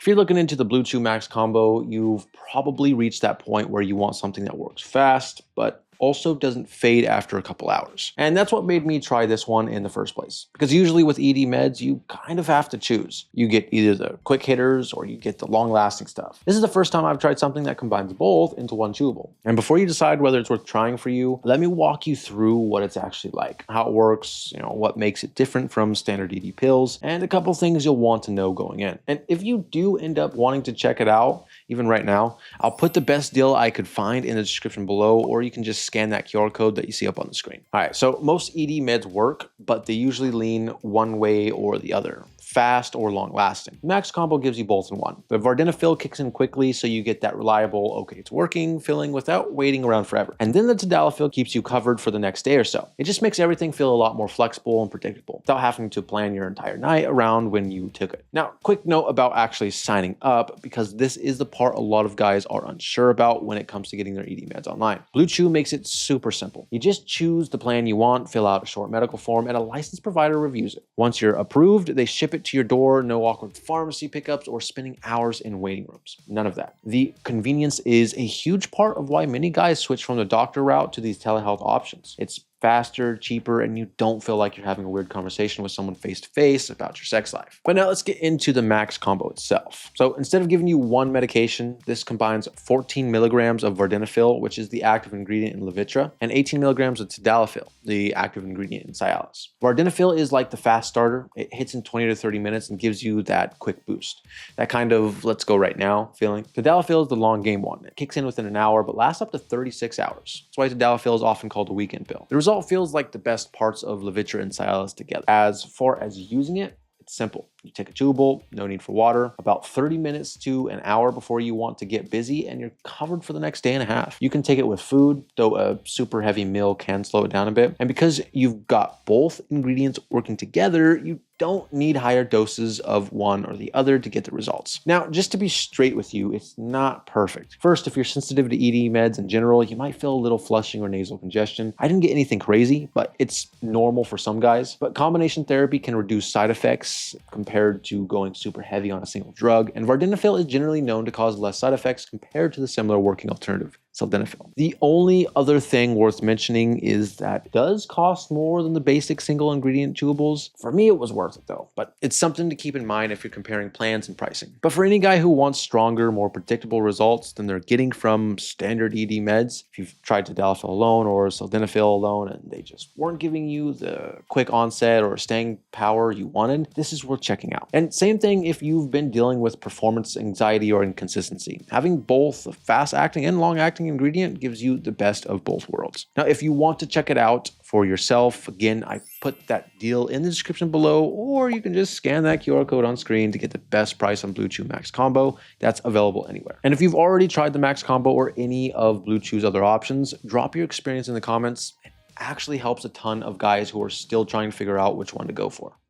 If you're looking into the BlueChew Max Combo, you've probably reached that point where you want something that works fast, but also doesn't fade after a couple hours. And that's what made me try this one in the first place. Because usually with ED meds, you kind of have to choose. You get either the quick hitters or you get the long-lasting stuff. This is the first time I've tried something that combines both into one chewable. And before you decide whether it's worth trying for you, let me walk you through what it's actually like, how it works, what makes it different from standard ED pills, and a couple things you'll want to know going in. And if you do end up wanting to check it out, even right now, I'll put the best deal I could find in the description below, or you can just scan that QR code that you see up on the screen. All right, so most ED meds work, but they usually lean one way or the other, fast or long lasting. Max Combo gives you both in one. The vardenafil kicks in quickly, so you get that reliable, okay, it's working feeling without waiting around forever. And then the tadalafil keeps you covered for the next day or so. It just makes everything feel a lot more flexible and predictable without having to plan your entire night around when you took it. Now, quick note about actually signing up, because this is the part a lot of guys are unsure about when it comes to getting their ED meds online. BlueChew makes it super simple. You just choose the plan you want, fill out a short medical form, and a licensed provider reviews it. Once you're approved, they ship it to your door, no awkward pharmacy pickups or spending hours in waiting rooms. None of that. The convenience is a huge part of why many guys switch from the doctor route to these telehealth options. It's faster, cheaper, and you don't feel like you're having a weird conversation with someone face-to-face about your sex life. But now let's get into the Max Combo itself. So instead of giving you one medication, this combines 14 milligrams of vardenafil, which is the active ingredient in Levitra, and 18 milligrams of tadalafil, the active ingredient in Cialis. Vardenafil is like the fast starter. It hits in 20 to 30 minutes and gives you that quick boost. That kind of let's go right now feeling. Tadalafil is the long game one. It kicks in within an hour, but lasts up to 36 hours. That's why tadalafil is often called a weekend pill. The result feels like the best parts of Levitra and Cialis together. As far as using it, it's simple. You take a chewable, no need for water, about 30 minutes to an hour before you want to get busy, and you're covered for the next day and a half. You can take it with food, though a super heavy meal can slow it down a bit. And because you've got both ingredients working together, you don't need higher doses of one or the other to get the results. Now, just to be straight with you, it's not perfect. First, if you're sensitive to ED meds in general, you might feel a little flushing or nasal congestion. I didn't get anything crazy, but it's normal for some guys. But combination therapy can reduce side effects compared to going super heavy on a single drug, and vardenafil is generally known to cause less side effects compared to the similar working alternative, sildenafil. The only other thing worth mentioning is that it does cost more than the basic single ingredient chewables. For me, it was worth it though, but it's something to keep in mind if you're comparing plans and pricing. But for any guy who wants stronger, more predictable results than they're getting from standard ED meds, if you've tried tadalafil alone or sildenafil alone and they just weren't giving you the quick onset or staying power you wanted, this is worth checking out. And same thing if you've been dealing with performance anxiety or inconsistency. Having both a fast-acting and long-acting ingredient gives you the best of both worlds. Now, if you want to check it out for yourself, again, I put that deal in the description below, or you can just scan that QR code on screen to get the best price on BlueChew Max Combo. That's available anywhere. And if you've already tried the Max Combo or any of BlueChew's other options, drop your experience in the comments. It actually helps a ton of guys who are still trying to figure out which one to go for.